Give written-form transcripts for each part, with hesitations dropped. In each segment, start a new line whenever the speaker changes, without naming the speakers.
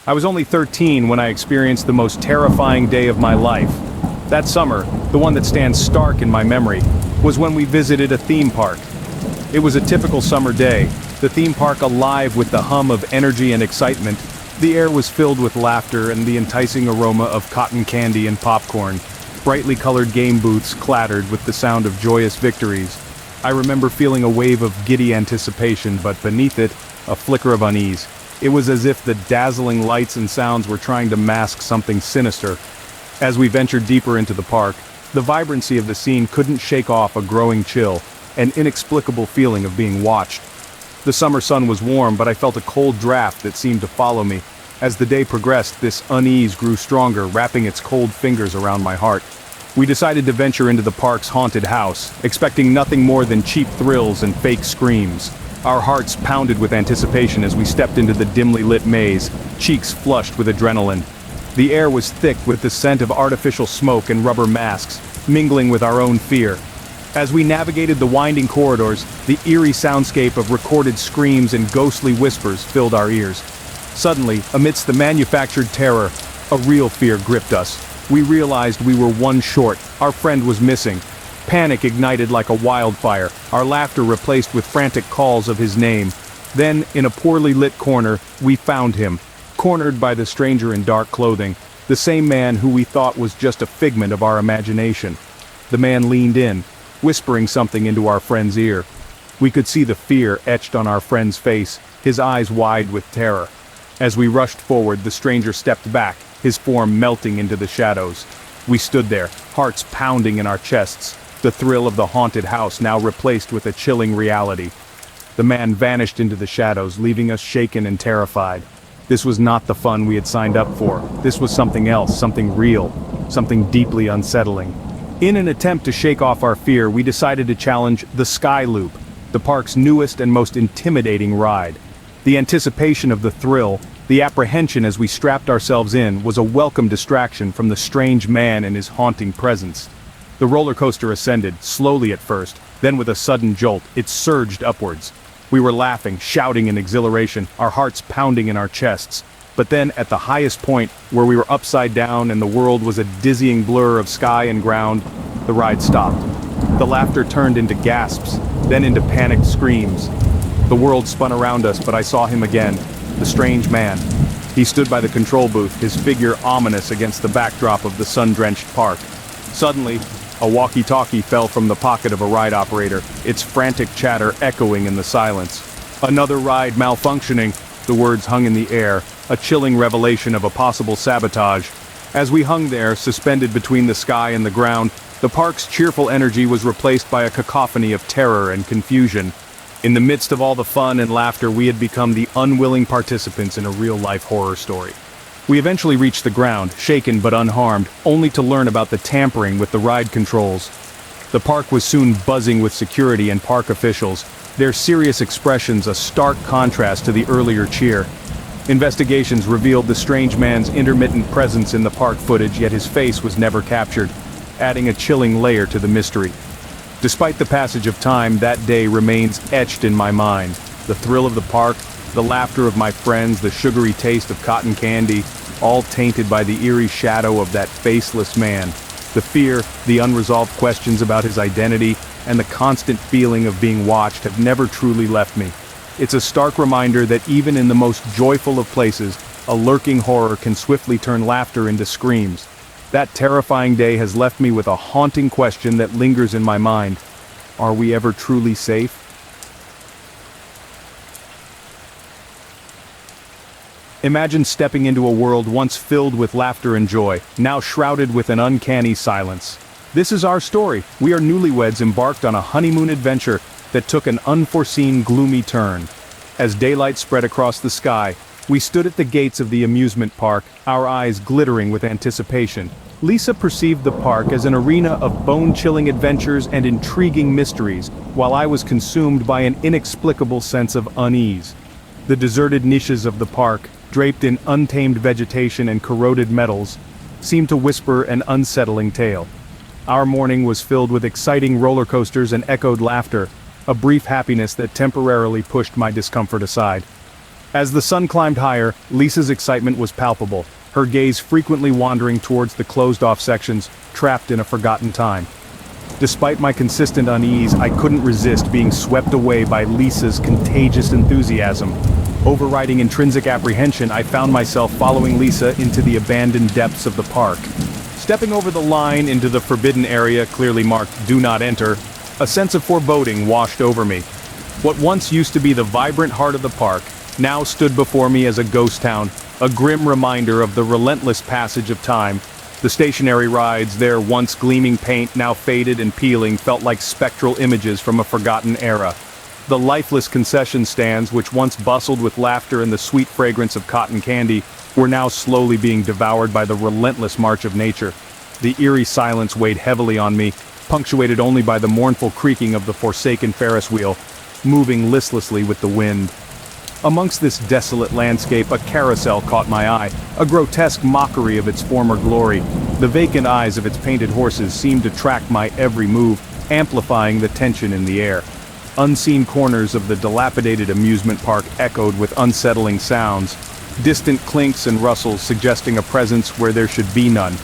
I was only 13 when I experienced the most terrifying day of my life. That summer, the one that stands stark in my memory, was when we visited a theme park. It was a typical summer day, the theme park alive with the hum of energy and excitement. The air was filled with laughter and the enticing aroma of cotton candy and popcorn. Brightly colored game booths clattered with the sound of joyous victories. I remember feeling a wave of giddy anticipation, but beneath it, a flicker of unease. It was as if the dazzling lights and sounds were trying to mask something sinister. As we ventured deeper into the park, the vibrancy of the scene couldn't shake off a growing chill, an inexplicable feeling of being watched. The summer sun was warm, but I felt a cold draft that seemed to follow me. As the day progressed, this unease grew stronger, wrapping its cold fingers around my heart. We decided to venture into the park's haunted house, expecting nothing more than cheap thrills and fake screams. Our hearts pounded with anticipation as we stepped into the dimly lit maze, cheeks flushed with adrenaline. The air was thick with the scent of artificial smoke and rubber masks, mingling with our own fear. As we navigated the winding corridors, the eerie soundscape of recorded screams and ghostly whispers filled our ears. Suddenly, amidst the manufactured terror, a real fear gripped us. We realized we were one short, our friend was missing. Panic ignited like a wildfire, our laughter replaced with frantic calls of his name. Then, in a poorly lit corner, we found him, cornered by the stranger in dark clothing, the same man who we thought was just a figment of our imagination. The man leaned in, whispering something into our friend's ear. We could see the fear etched on our friend's face, his eyes wide with terror. As we rushed forward, the stranger stepped back, his form melting into the shadows. We stood there, hearts pounding in our chests, the thrill of the haunted house now replaced with a chilling reality. The man vanished into the shadows, leaving us shaken and terrified. This was not the fun we had signed up for. This was something else, something real, something deeply unsettling. In an attempt to shake off our fear, we decided to challenge the Sky Loop, the park's newest and most intimidating ride. The anticipation of the thrill, the apprehension as we strapped ourselves in, was a welcome distraction from the strange man and his haunting presence. The roller coaster ascended, slowly at first, then with a sudden jolt, it surged upwards. We were laughing, shouting in exhilaration, our hearts pounding in our chests. But then, at the highest point, where we were upside down and the world was a dizzying blur of sky and ground, the ride stopped. The laughter turned into gasps, then into panicked screams. The world spun around us, but I saw him again. The strange man. He stood by the control booth, his figure ominous against the backdrop of the sun-drenched park. Suddenly, a walkie-talkie fell from the pocket of a ride operator, its frantic chatter echoing in the silence. "Another ride malfunctioning," the words hung in the air, a chilling revelation of a possible sabotage. As we hung there, suspended between the sky and the ground, the park's cheerful energy was replaced by a cacophony of terror and confusion. In the midst of all the fun and laughter, we had become the unwilling participants in a real-life horror story. We eventually reached the ground, shaken but unharmed, only to learn about the tampering with the ride controls. The park was soon buzzing with security and park officials, their serious expressions a stark contrast to the earlier cheer. Investigations revealed the strange man's intermittent presence in the park footage, yet his face was never captured, adding a chilling layer to the mystery. Despite the passage of time, that day remains etched in my mind. The thrill of the park, the laughter of my friends, the sugary taste of cotton candy, all tainted by the eerie shadow of that faceless man. The fear, the unresolved questions about his identity, and the constant feeling of being watched have never truly left me. It's a stark reminder that even in the most joyful of places, a lurking horror can swiftly turn laughter into screams. That terrifying day has left me with a haunting question that lingers in my mind. Are we ever truly safe? Imagine stepping into a world once filled with laughter and joy, now shrouded with an uncanny silence. This is our story. We are newlyweds embarked on a honeymoon adventure that took an unforeseen gloomy turn. As daylight spread across the sky, we stood at the gates of the amusement park, our eyes glittering with anticipation. Lisa perceived the park as an arena of bone-chilling adventures and intriguing mysteries, while I was consumed by an inexplicable sense of unease. The deserted niches of the park, draped in untamed vegetation and corroded metals, seemed to whisper an unsettling tale. Our morning was filled with exciting roller coasters and echoed laughter, a brief happiness that temporarily pushed my discomfort aside. As the sun climbed higher, Lisa's excitement was palpable, her gaze frequently wandering towards the closed-off sections, trapped in a forgotten time. Despite my consistent unease, I couldn't resist being swept away by Lisa's contagious enthusiasm. Overriding intrinsic apprehension, I found myself following Lisa into the abandoned depths of the park. Stepping over the line into the forbidden area clearly marked "Do Not Enter," a sense of foreboding washed over me. What once used to be the vibrant heart of the park now stood before me as a ghost town, a grim reminder of the relentless passage of time. The stationary rides, their once gleaming paint now faded and peeling, felt like spectral images from a forgotten era. The lifeless concession stands, which once bustled with laughter and the sweet fragrance of cotton candy, were now slowly being devoured by the relentless march of nature. The eerie silence weighed heavily on me, punctuated only by the mournful creaking of the forsaken Ferris wheel, moving listlessly with the wind. Amongst this desolate landscape, a carousel caught my eye, a grotesque mockery of its former glory. The vacant eyes of its painted horses seemed to track my every move, amplifying the tension in the air. Unseen corners of the dilapidated amusement park echoed with unsettling sounds, distant clinks and rustles suggesting a presence where there should be none.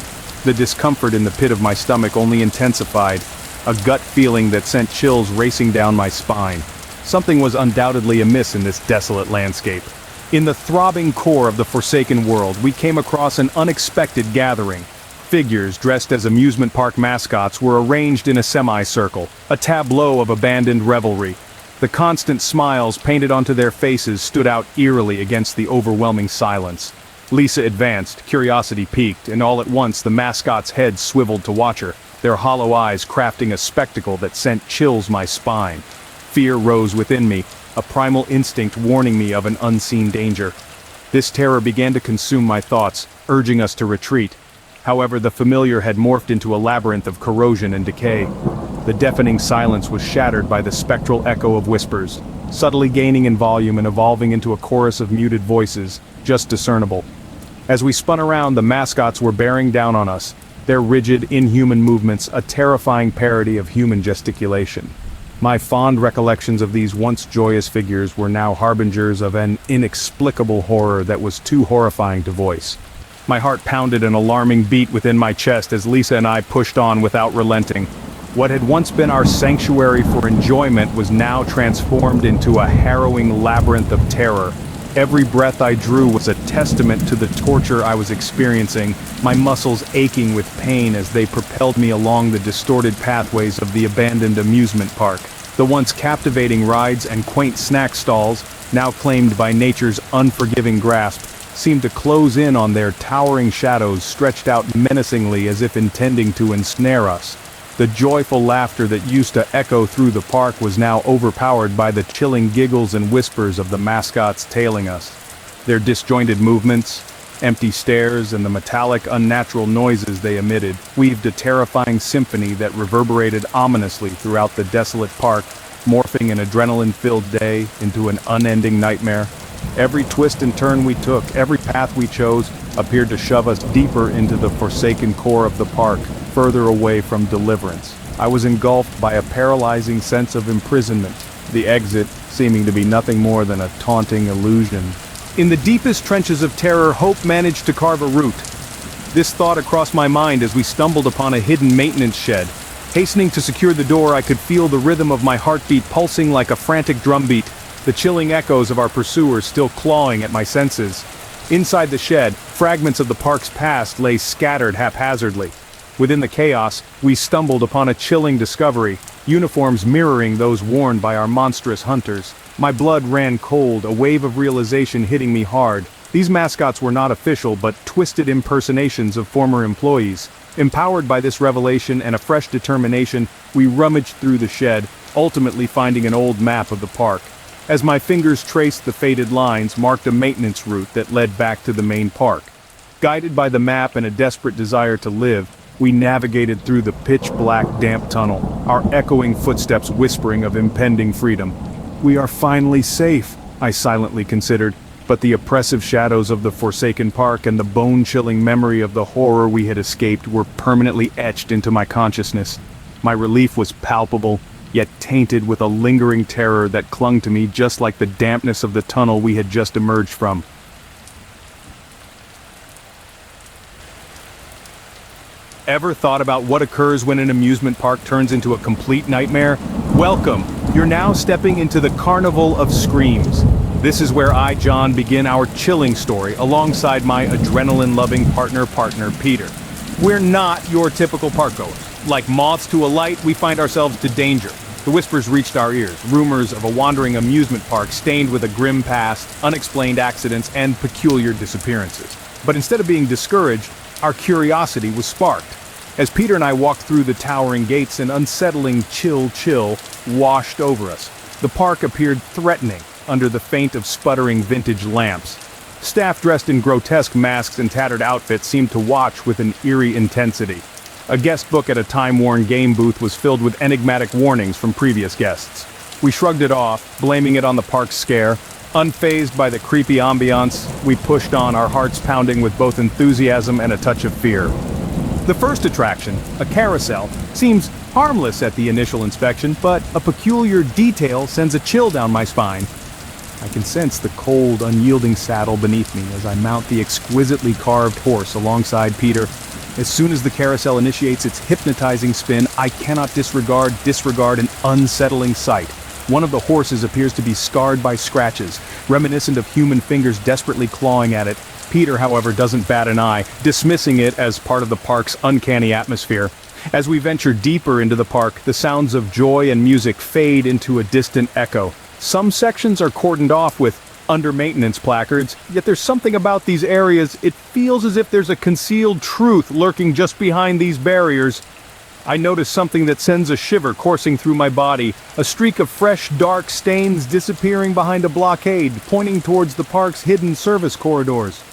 The discomfort in the pit of my stomach only intensified, a gut feeling that sent chills racing down my spine. Something was undoubtedly amiss in this desolate landscape. In the throbbing core of the forsaken world, we came across an unexpected gathering. Figures dressed as amusement park mascots were arranged in a semicircle, a tableau of abandoned revelry. The constant smiles painted onto their faces stood out eerily against the overwhelming silence. Lisa advanced, curiosity piqued, and all at once the mascots' heads swiveled to watch her, their hollow eyes crafting a spectacle that sent chills my spine. Fear rose within me, a primal instinct warning me of an unseen danger. This terror began to consume my thoughts, urging us to retreat. However, the familiar had morphed into a labyrinth of corrosion and decay. The deafening silence was shattered by the spectral echo of whispers, subtly gaining in volume and evolving into a chorus of muted voices, just discernible. As we spun around, the mascots were bearing down on us, their rigid, inhuman movements a terrifying parody of human gesticulation. My fond recollections of these once joyous figures were now harbingers of an inexplicable horror that was too horrifying to voice. My heart pounded an alarming beat within my chest as Lisa and I pushed on without relenting. What had once been our sanctuary for enjoyment was now transformed into a harrowing labyrinth of terror. Every breath I drew was a testament to the torture I was experiencing, my muscles aching with pain as they propelled me along the distorted pathways of the abandoned amusement park. The once captivating rides and quaint snack stalls, now claimed by nature's unforgiving grasp, seemed to close in on their towering shadows stretched out menacingly as if intending to ensnare us. The joyful laughter that used to echo through the park was now overpowered by the chilling giggles and whispers of the mascots tailing us. Their disjointed movements, empty stares, and the metallic, unnatural noises they emitted weaved a terrifying symphony that reverberated ominously throughout the desolate park, morphing an adrenaline-filled day into an unending nightmare. Every twist and turn we took, every path we chose, appeared to shove us deeper into the forsaken core of the park, further away from deliverance. I was engulfed by a paralyzing sense of imprisonment, the exit seeming to be nothing more than a taunting illusion. In the deepest trenches of terror, hope managed to carve a root. This thought crossed my mind as we stumbled upon a hidden maintenance shed. Hastening to secure the door, I could feel the rhythm of my heartbeat pulsing like a frantic drumbeat, the chilling echoes of our pursuers still clawing at my senses. Inside the shed, fragments of the park's past lay scattered haphazardly. Within the chaos, we stumbled upon a chilling discovery, uniforms mirroring those worn by our monstrous hunters. My blood ran cold, a wave of realization hitting me hard. These mascots were not official but twisted impersonations of former employees. Empowered by this revelation and a fresh determination, we rummaged through the shed, ultimately finding an old map of the park. As my fingers traced the faded lines marked a maintenance route that led back to the main park. Guided by the map and a desperate desire to live, we navigated through the pitch-black damp tunnel, our echoing footsteps whispering of impending freedom. We are finally safe, I silently considered, but the oppressive shadows of the forsaken park and the bone-chilling memory of the horror we had escaped were permanently etched into my consciousness. My relief was palpable, yet tainted with a lingering terror that clung to me just like the dampness of the tunnel we had just emerged from. Ever thought about what occurs when an amusement park turns into a complete nightmare? Welcome! You're now stepping into the Carnival of Screams. This is where I, John, begin our chilling story alongside my adrenaline-loving partner, Peter. We're not your typical park goers. Like moths to a light, we find ourselves to danger. The whispers reached our ears, rumors of a wandering amusement park stained with a grim past, unexplained accidents, and peculiar disappearances. But instead of being discouraged, our curiosity was sparked. As Peter and I walked through the towering gates, an unsettling chill washed over us. The park appeared threatening under the feint of sputtering vintage lamps. Staff dressed in grotesque masks and tattered outfits seemed to watch with an eerie intensity. A guest book at a time-worn game booth was filled with enigmatic warnings from previous guests. We shrugged it off, blaming it on the park's scare. Unfazed by the creepy ambiance, we pushed on, our hearts pounding with both enthusiasm and a touch of fear. The first attraction, a carousel, seems harmless at the initial inspection, but a peculiar detail sends a chill down my spine. I can sense the cold, unyielding saddle beneath me as I mount the exquisitely carved horse alongside Peter. As soon as the carousel initiates its hypnotizing spin, I cannot disregard an unsettling sight. One of the horses appears to be scarred by scratches, reminiscent of human fingers desperately clawing at it. Peter, however, doesn't bat an eye, dismissing it as part of the park's uncanny atmosphere. As we venture deeper into the park, the sounds of joy and music fade into a distant echo. Some sections are cordoned off with under-maintenance placards, yet there's something about these areas, it feels as if there's a concealed truth lurking just behind these barriers. I notice something that sends a shiver coursing through my body, a streak of fresh, dark stains disappearing behind a blockade, pointing towards the park's hidden service corridors.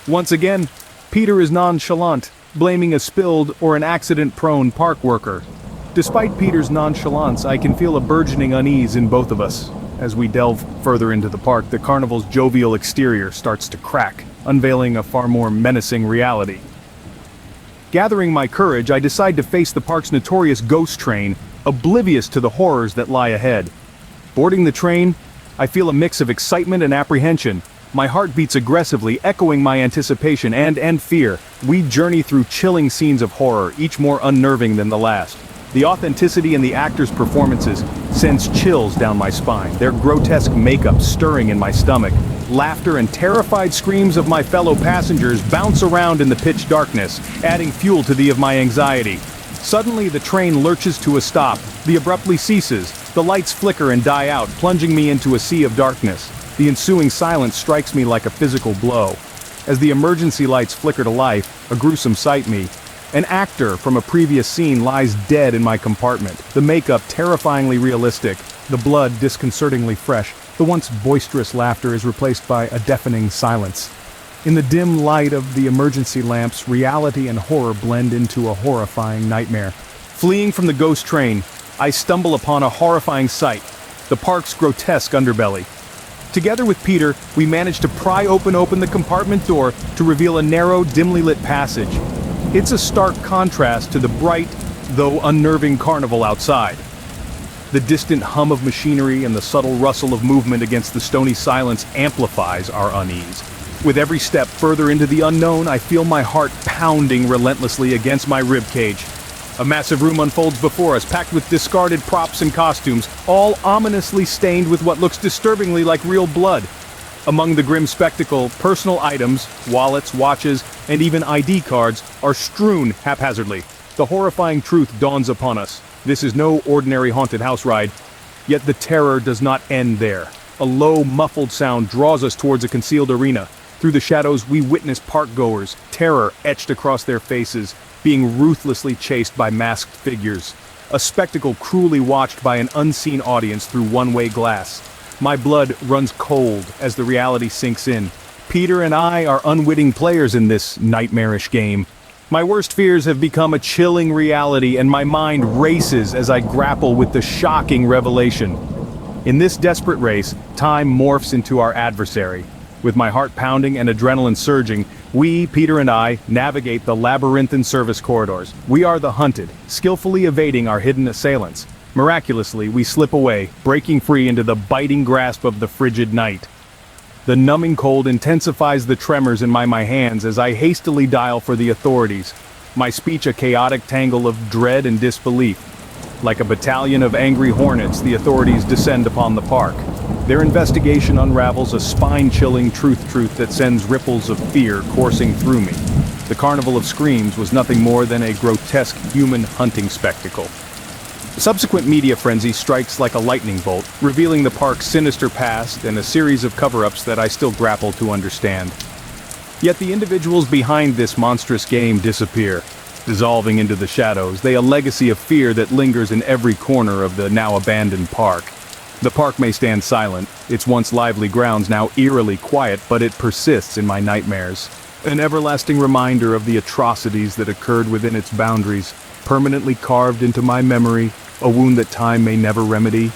Once again, Peter is nonchalant, blaming a spilled or an accident-prone park worker. Despite Peter's nonchalance, I can feel a burgeoning unease in both of us. As we delve further into the park, the carnival's jovial exterior starts to crack, unveiling a far more menacing reality. Gathering my courage, I decide to face the park's notorious ghost train, oblivious to the horrors that lie ahead. Boarding the train, I feel a mix of excitement and apprehension. My heart beats aggressively, echoing my anticipation and fear. We journey through chilling scenes of horror, each more unnerving than the last. The authenticity in the actors' performances sends chills down my spine, their grotesque makeup stirring in my stomach. Laughter and terrified screams of my fellow passengers bounce around in the pitch darkness, adding fuel to the of my anxiety. Suddenly, the train lurches to a stop. The abruptly ceases. The lights flicker and die out, plunging me into a sea of darkness. The ensuing silence strikes me like a physical blow. As the emergency lights flicker to life, a gruesome sight me. An actor from a previous scene lies dead in my compartment, the makeup terrifyingly realistic, the blood disconcertingly fresh. The once boisterous laughter is replaced by a deafening silence. In the dim light of the emergency lamps, reality and horror blend into a horrifying nightmare. Fleeing from the ghost train, I stumble upon a horrifying sight, the park's grotesque underbelly. Together with Peter, we manage to pry open the compartment door to reveal a narrow, dimly lit passage. It's a stark contrast to the bright, though unnerving carnival outside. The distant hum of machinery and the subtle rustle of movement against the stony silence amplifies our unease. With every step further into the unknown, I feel my heart pounding relentlessly against my ribcage. A massive room unfolds before us, packed with discarded props and costumes, all ominously stained with what looks disturbingly like real blood. Among the grim spectacle, personal items, wallets, watches, and even ID cards are strewn haphazardly. The horrifying truth dawns upon us. This is no ordinary haunted house ride. Yet the terror does not end there. A low, muffled sound draws us towards a concealed arena. Through the shadows, we witness park-goers, terror etched across their faces, being ruthlessly chased by masked figures. A spectacle cruelly watched by an unseen audience through one-way glass. My blood runs cold as the reality sinks in. Peter and I are unwitting players in this nightmarish game. My worst fears have become a chilling reality, and my mind races as I grapple with the shocking revelation. In this desperate race, time morphs into our adversary. With my heart pounding and adrenaline surging, we, Peter and I, navigate the labyrinthine service corridors. We are the hunted, skillfully evading our hidden assailants. Miraculously, we slip away, breaking free into the biting grasp of the frigid night. The numbing cold intensifies the tremors in my hands as I hastily dial for the authorities, my speech a chaotic tangle of dread and disbelief. Like a battalion of angry hornets, the authorities descend upon the park. Their investigation unravels a spine-chilling truth that sends ripples of fear coursing through me. The Carnival of Screams was nothing more than a grotesque human hunting spectacle. Subsequent media frenzy strikes like a lightning bolt, revealing the park's sinister past and a series of cover-ups that I still grapple to understand. Yet the individuals behind this monstrous game disappear. Dissolving into the shadows, they a legacy of fear that lingers in every corner of the now abandoned park. The park may stand silent, its once lively grounds now eerily quiet, but it persists in my nightmares. An everlasting reminder of the atrocities that occurred within its boundaries, permanently carved into my memory, a wound that time may never remedy.